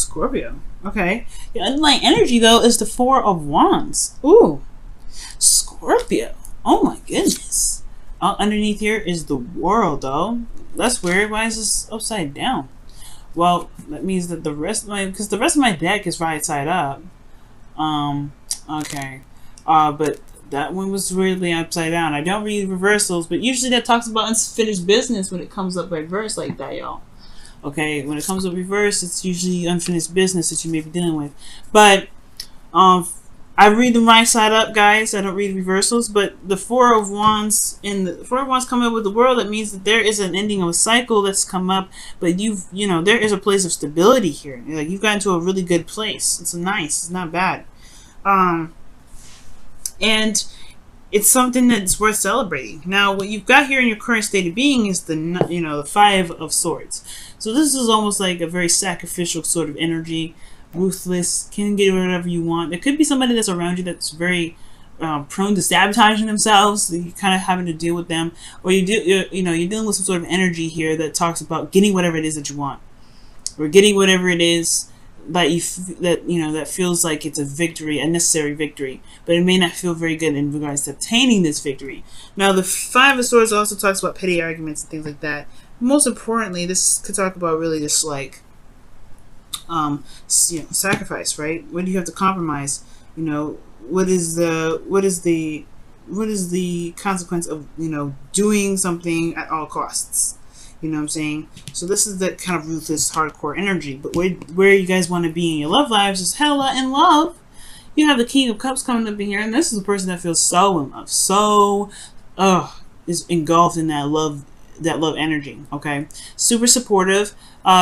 Scorpio. Okay. The underlying energy, though, is the Four of Wands. Ooh. Scorpio. Oh, my goodness. Underneath here is the World, though. That's weird. Why is this upside down? Well, that means that the rest of my... Because the rest of my deck is right side up. Okay. But that one was weirdly upside down. I don't read reversals, but usually that talks about unfinished business when it comes up reverse like that, y'all. Okay, when it comes up reverse, it's usually unfinished business that you may be dealing with. But I read the right side up, guys. I don't read reversals, but the Four of Wands come up with the World. That means that there is an ending of a cycle that's come up, but there is a place of stability here. Like, you've gotten to a really good place. It's nice. It's not bad. And it's something that's worth celebrating. Now, what you've got here in your current state of being is the Five of Swords. So this is almost like a very sacrificial sort of energy, ruthless, can get whatever you want. There could be somebody that's around you that's very prone to sabotaging themselves. You're kind of having to deal with them, or you're dealing with some sort of energy here that talks about getting whatever it is that you want, or getting whatever it is that feels like it's a victory, a necessary victory, but it may not feel very good in regards to obtaining this victory. Now, the Five of Swords also talks about petty arguments and things like that. Most importantly, this could talk about really just like sacrifice, right? What do you have to compromise? What is the consequence of doing something at all costs? You know what I'm saying? So this is that kind of ruthless, hardcore energy. But where you guys want to be in your love lives is hella in love. You have the King of Cups coming up in here, and this is a person that feels so in love, is engulfed in that love energy. Okay, super supportive.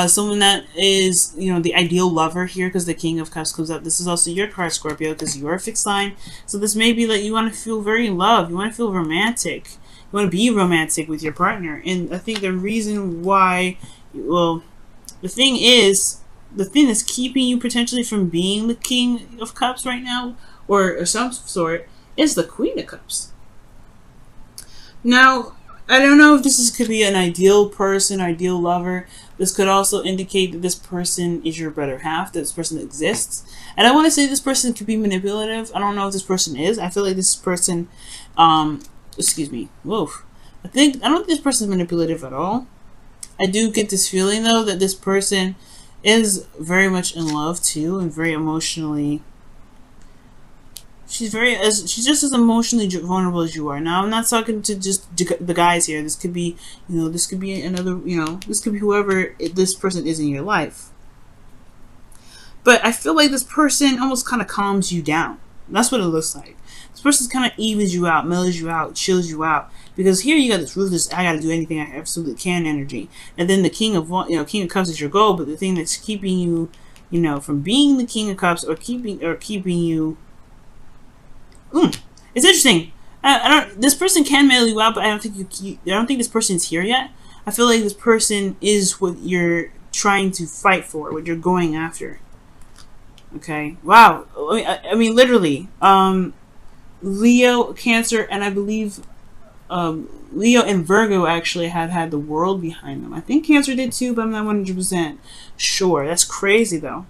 Someone that is the ideal lover here, because the King of Cups comes up. This is also your card, Scorpio, because you are a fixed sign. So this may be that you want to feel very in love. You want to feel romantic. You want to be romantic with your partner. And I think the reason why, the thing that's keeping you potentially from being the King of Cups right now, or some sort, is the Queen of Cups. Now, I don't know if could be an ideal person, ideal lover. This could also indicate that this person is your better half, that this person exists. And I want to say this person could be manipulative. I don't know if this person is. I feel like this person, excuse me, whoa. I don't think this person is manipulative at all. I do get this feeling, though, that this person is very much in love, too, and very emotionally... She's just as emotionally vulnerable as you are. Now, I'm not talking to just the guys here. This could be, this could be another, this could be whoever this person is in your life. But I feel like this person almost kind of calms you down. That's what it looks like. This person kind of evens you out, mellows you out, chills you out. Because here you got this ruthless, I got to do anything I absolutely can energy. And then the King of Cups is your goal, but the thing that's keeping you, from being the King of Cups or keeping you. It's interesting. This person can mail you out, but I don't think this person is here yet. I feel like this person is what you're trying to fight for, what you're going after. Okay. Wow. I mean, literally. Leo, Cancer, and I believe Leo and Virgo actually had the World behind them. I think Cancer did too, but I'm not 100% sure. That's crazy, though.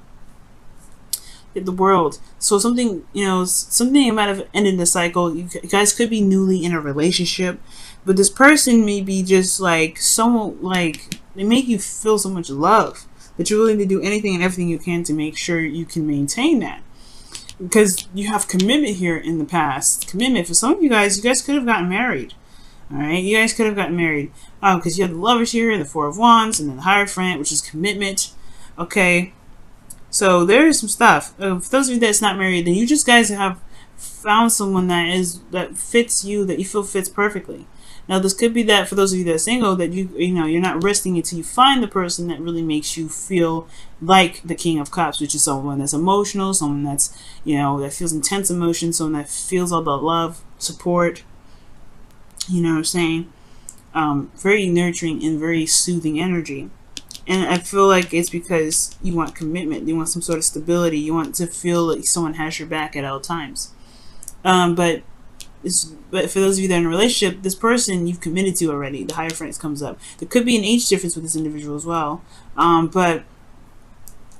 The World. So something might have ended the cycle. You guys could be newly in a relationship, but this person may be just like they make you feel so much love that you're willing to do anything and everything you can to make sure you can maintain that, because you have commitment here in the past. Commitment for some of you guys could have gotten married. All right, you guys could have gotten married because you have the Lovers here, the Four of Wands, and then the Hierophant, which is commitment. Okay. So there is some stuff. For those of you that's not married, then you just guys have found someone that fits you, that you feel fits perfectly. Now this could be that for those of you that are single, that you're not resting until you find the person that really makes you feel like the King of Cups, which is someone that's emotional, someone that's that feels intense emotion, someone that feels all the love, support. You know what I'm saying? Very nurturing and very soothing energy. And I feel like it's because you want commitment. You want some sort of stability. You want to feel like someone has your back at all times. But for those of you that are in a relationship, this person you've committed to already. The Hierophant comes up. There could be an age difference with this individual as well. But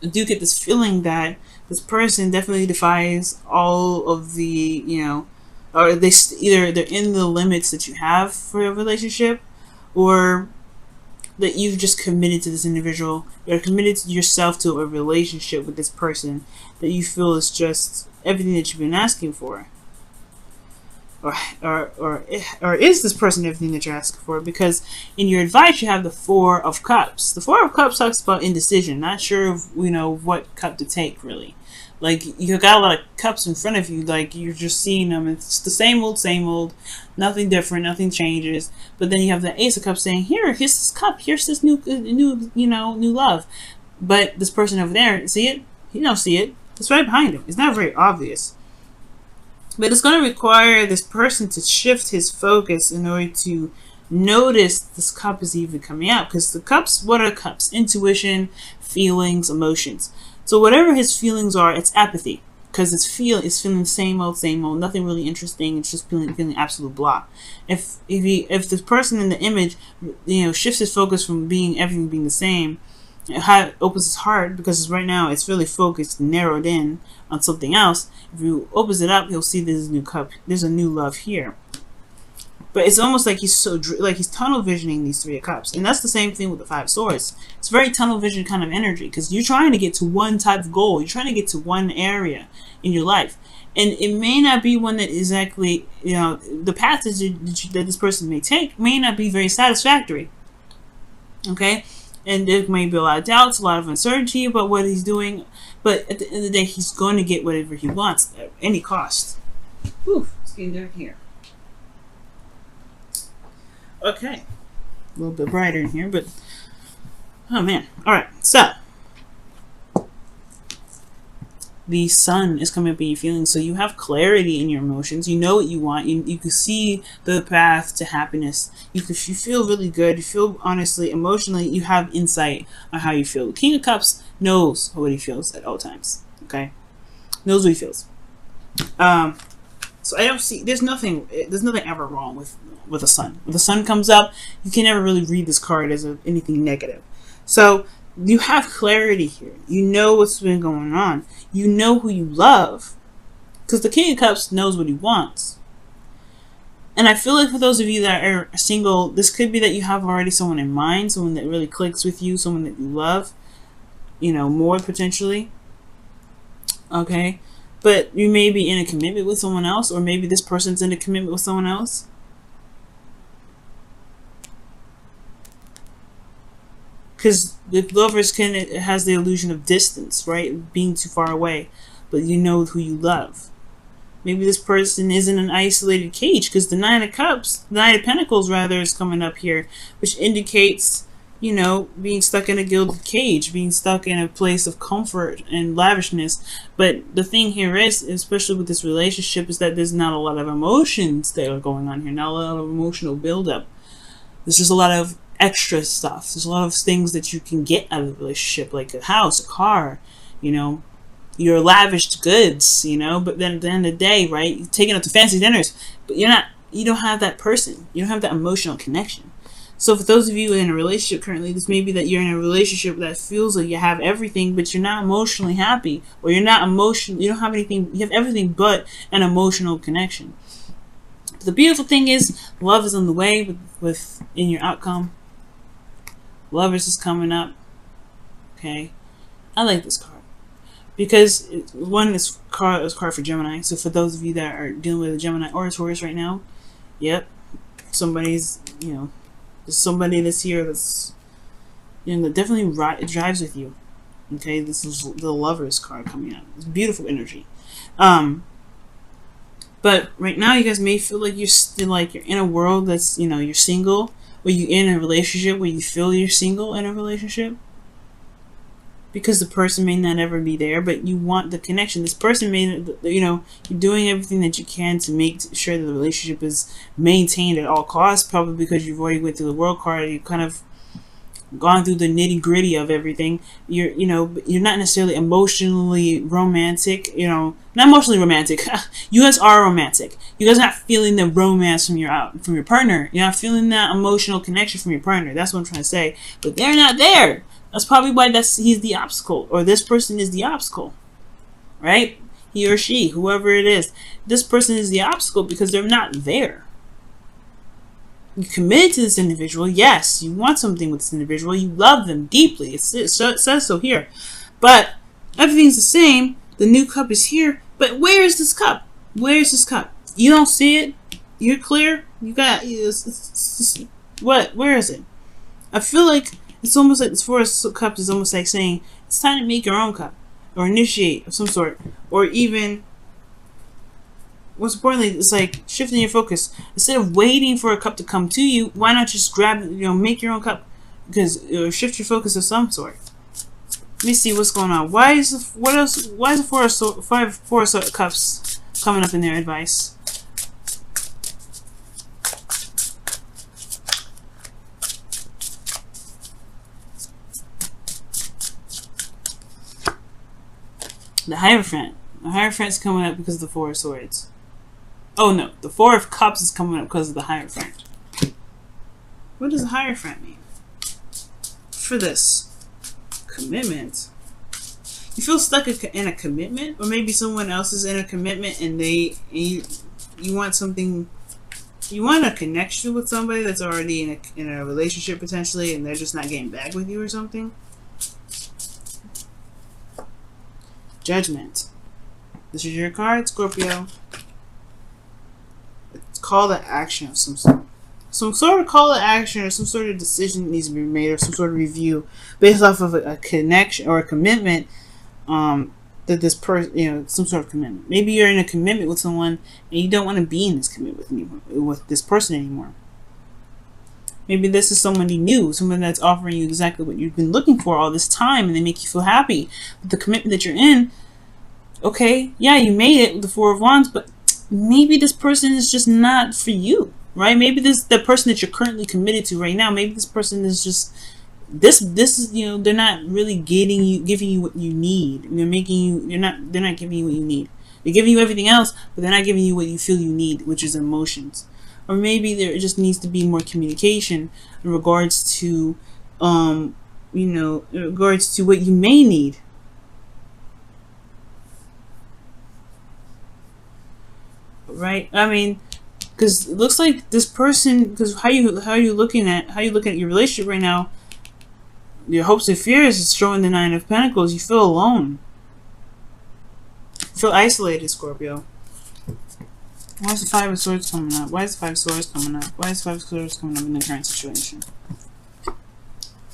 I do get this feeling that this person definitely defies all of the, or either they're in the limits that you have for a relationship, or that you've just committed to this individual. You're committed to yourself to a relationship with this person that you feel is just everything that you've been asking for. Or is this person everything that you're asking for? Because in your advice you have the Four of Cups. The Four of Cups talks about indecision, not sure of what cup to take, really. Like, you got a lot of cups in front of you, like you're just seeing them. It's the same old, nothing different, nothing changes. But then you have the Ace of Cups saying, here's this cup, here's this new love. But this person over there, see it? You don't see it. It's right behind him. It's not very obvious. But it's going to require this person to shift his focus in order to notice this cup is even coming out. Because the cups, what are cups? Intuition, feelings, emotions. So whatever his feelings are, it's apathy. Because it's feeling the same old, nothing really interesting. It's just feeling absolute blah. If this person in the image, shifts his focus from everything being the same, it opens his heart, because right now it's really focused, narrowed in on something else. If he opens it up, he'll see there's a new cup, there's a new love here. But it's almost like he's tunnel visioning these Three of Cups, and that's the same thing with the Five of Swords. It's very tunnel vision kind of energy, because you're trying to get to one type of goal, you're trying to get to one area in your life, and it may not be one that exactly, the path that this person may take may not be very satisfactory. Okay. And there may be a lot of doubts, a lot of uncertainty about what he's doing. But at the end of the day, he's going to get whatever he wants at any cost. Whew, it's getting dark here. Okay. A little bit brighter in here, but... oh, man. Alright, so... the sun is coming up in your feelings, so you have clarity in your emotions. You know what you want. You can see the path to happiness. You feel really good. You feel, honestly, emotionally, you have insight on how you feel. The King of Cups knows what he feels at all times. Okay, knows what he feels. So I don't see. There's nothing ever wrong with the sun. When the sun comes up, you can never really read this card as anything negative. So you have clarity here. You know what's been going on. You know who you love. Because the King of Cups knows what he wants. And I feel like for those of you that are single, this could be that you have already someone in mind, someone that really clicks with you, someone that you love, more potentially. Okay? But you may be in a commitment with someone else, or maybe this person's in a commitment with someone else. Because the Lovers it has the illusion of distance, right? Being too far away. But you know who you love. Maybe this person is in an isolated cage, because the Nine of Pentacles rather, is coming up here, which indicates, being stuck in a gilded cage, being stuck in a place of comfort and lavishness. But the thing here is, especially with this relationship, is that there's not a lot of emotions that are going on here, not a lot of emotional buildup. There's just a lot of extra stuff. There's a lot of things that you can get out of the relationship, like a house, a car, your lavished goods, but then at the end of the day, right, you're taking out to fancy dinners, but you don't have that person, you don't have that emotional connection. So for those of you in a relationship currently, this may be that you're in a relationship that feels like you have everything, but you're not emotionally happy, or you don't have anything, you have everything but an emotional connection. But the beautiful thing is, love is on the way in your outcome. Lovers is coming up. Okay, I like this card because this card is card for Gemini. So for those of you that are dealing with a Gemini or a Taurus right now, yep, somebody's there's somebody that's here that's that definitely drives with you. Okay, this is the Lovers card coming out. It's beautiful energy. But right now, you guys may feel like you're still you're in a world that's you're single. Or you in a relationship where you feel you're single in a relationship, because the person may not ever be there, but you want the connection. This person may, you're doing everything that you can to make sure that the relationship is maintained at all costs, probably because you've already went through the World card, you kind of gone through the nitty gritty of everything. You're not necessarily emotionally romantic, not emotionally romantic. You guys are romantic. You guys are not feeling the romance from your partner. You're not feeling that emotional connection from your partner. That's what I'm trying to say. But they're not there. That's probably why he's the obstacle, or this person is the obstacle, right? He or she, whoever it is, this person is the obstacle because they're not there. You committed to this individual, yes. You want something with this individual. You love them deeply. It says so here, but everything's the same. The new cup is here, but where is this cup? Where is this cup? You don't see it. You're clear. You got what? Where is it? I feel like it's almost like this Four of Cups is almost like saying it's time to make your own cup, or initiate of some sort, or even, what's importantly, it's like shifting your focus. Instead of waiting for a cup to come to you, why not just grab it, make your own cup? Because shift your focus of some sort. Let me see what's going on. Why is the Four of Cups coming up in their advice? The Hierophant. The Hierophant's coming up because of the Four of Swords. Oh no, the Four of Cups is coming up because of the Hierophant. What does the Hierophant mean? For this commitment. You feel stuck in a commitment, or maybe someone else is in a commitment and you want something. You want a connection with somebody that's already in a relationship potentially, and they're just not getting back with you or something. Judgment. This is your card, Scorpio. It's call to action of some sort. Some sort of call to action or some sort of decision needs to be made, or some sort of review based off of a connection or a commitment that this person, some sort of commitment. Maybe you're in a commitment with someone and you don't want to be in this commitment with this person anymore. Maybe this is somebody new, someone that's offering you exactly what you've been looking for all this time, and they make you feel happy. But the commitment that you're in, okay, yeah, you made it with the Four of Wands, but maybe this person is just not for you, right? Maybe the person that you're currently committed to right now, maybe this person is just this is they're not really giving you what you need. They're not giving you what you need. They're giving you everything else, but they're not giving you what you feel you need, which is emotions. Or maybe there just needs to be more communication in regards to, in regards to what you may need. Right? I mean, because it looks like this person, because how you looking at your relationship right now, your hopes and fears is showing the Nine of Pentacles. You feel alone. You feel isolated, Scorpio. Why is the Five of Swords coming up? Why is the Five of Swords coming up? Why is the Five of Swords coming up in the current situation?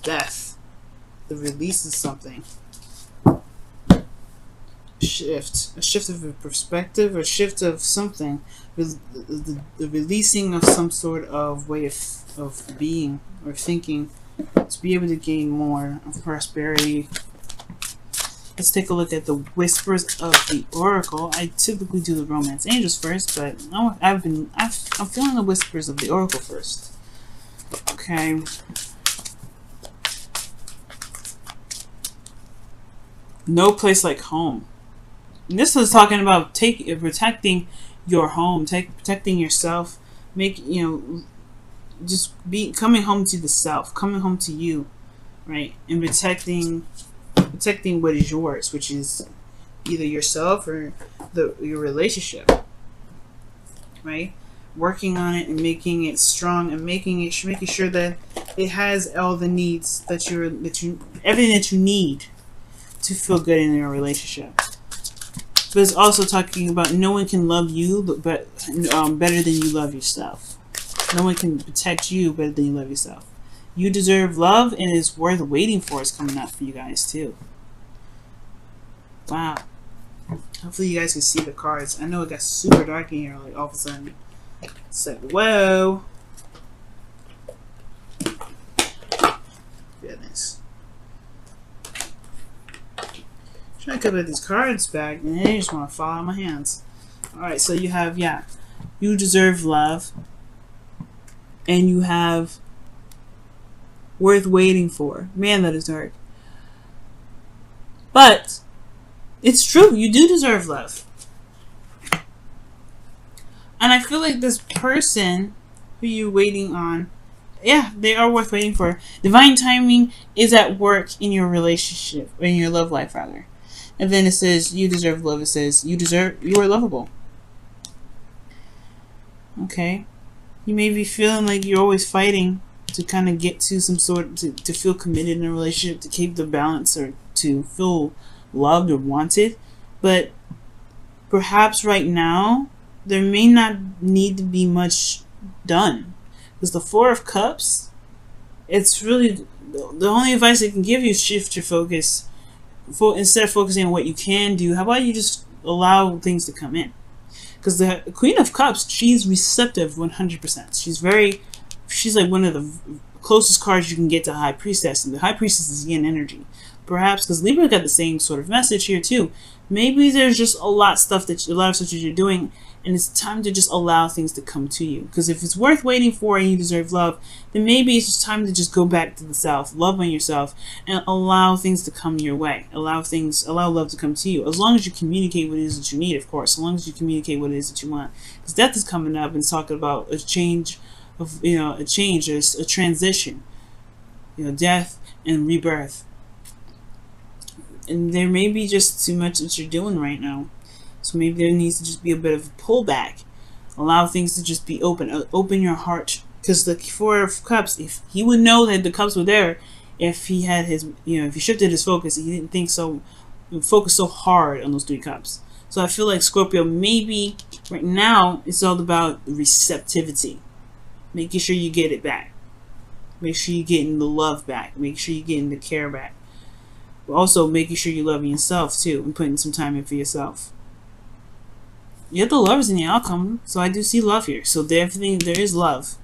Death. The release of something. Shift. A shift of a perspective, or a shift of something. The releasing of some sort of way of being or thinking to be able to gain more of prosperity. Let's take a look at the whispers of the Oracle. I typically do the Romance Angels first, but I'm feeling the whispers of the Oracle first. Okay. No place like home. And this is talking about protecting your home, protecting yourself, coming home to the self, coming home to you, right, and protecting what is yours, which is either yourself or your relationship, right? Working on it and making it strong, and making sure that it has all the needs that everything that you need to feel good in your relationship. But it's also talking about no one can love you better than you love yourself. No one can protect you better than you love yourself. You deserve love, and it's worth waiting for. Is coming up for you guys too. Wow. Hopefully you guys can see the cards. I know it got super dark in here, like all of a sudden. It's like, whoa. Goodness. Trying to put these cards back, and they just want to fall out of my hands. Alright, so you have, you deserve love. And you have worth waiting for. Man, that is dark. But it's true. You do deserve love. And I feel like this person who you're waiting on yeah, they are worth waiting for. Divine timing is at work in your relationship, or in your love life rather. And then it says you deserve love. It says you are lovable. Okay. You may be feeling like you're always fighting to kind of get to some sort to feel committed in a relationship, to keep the balance, or to feel loved or wanted. But perhaps right now there may not need to be much done, because the Four of Cups, it's really the only advice I can give you is shift your focus. Instead of focusing on what you can do, how about you just allow things to come in? Because the Queen of Cups, she's receptive 100%. She's like one of the closest cards you can get to High Priestess, and the High Priestess is yin energy. Perhaps because Libra got the same sort of message here too. Maybe there's just a lot of stuff that you're doing, and it's time to just allow things to come to you. Because if it's worth waiting for and you deserve love, then maybe it's just time to just go back to the self, love on yourself, and allow things to come your way. Allow love to come to you. As long as you communicate what it is that you need, of course. As long as you communicate what it is that you want. Because death is coming up and it's talking about a change of, a change, or a transition. Death and rebirth. And there may be just too much that you're doing right now. So maybe there needs to just be a bit of a pullback. Allow things to just be open. Open your heart. Because the Four of Cups, if he would know that the cups were there, if he had his, if he shifted his focus, he didn't think so, focus so hard on those 3 cups. So I feel like Scorpio, maybe right now it's all about receptivity. Making sure you get it back. Make sure you're getting the love back. Make sure you're getting the care back. But also making sure you're loving yourself too, and putting some time in for yourself. You have the Lovers in the outcome, so I do see love here. So there is love.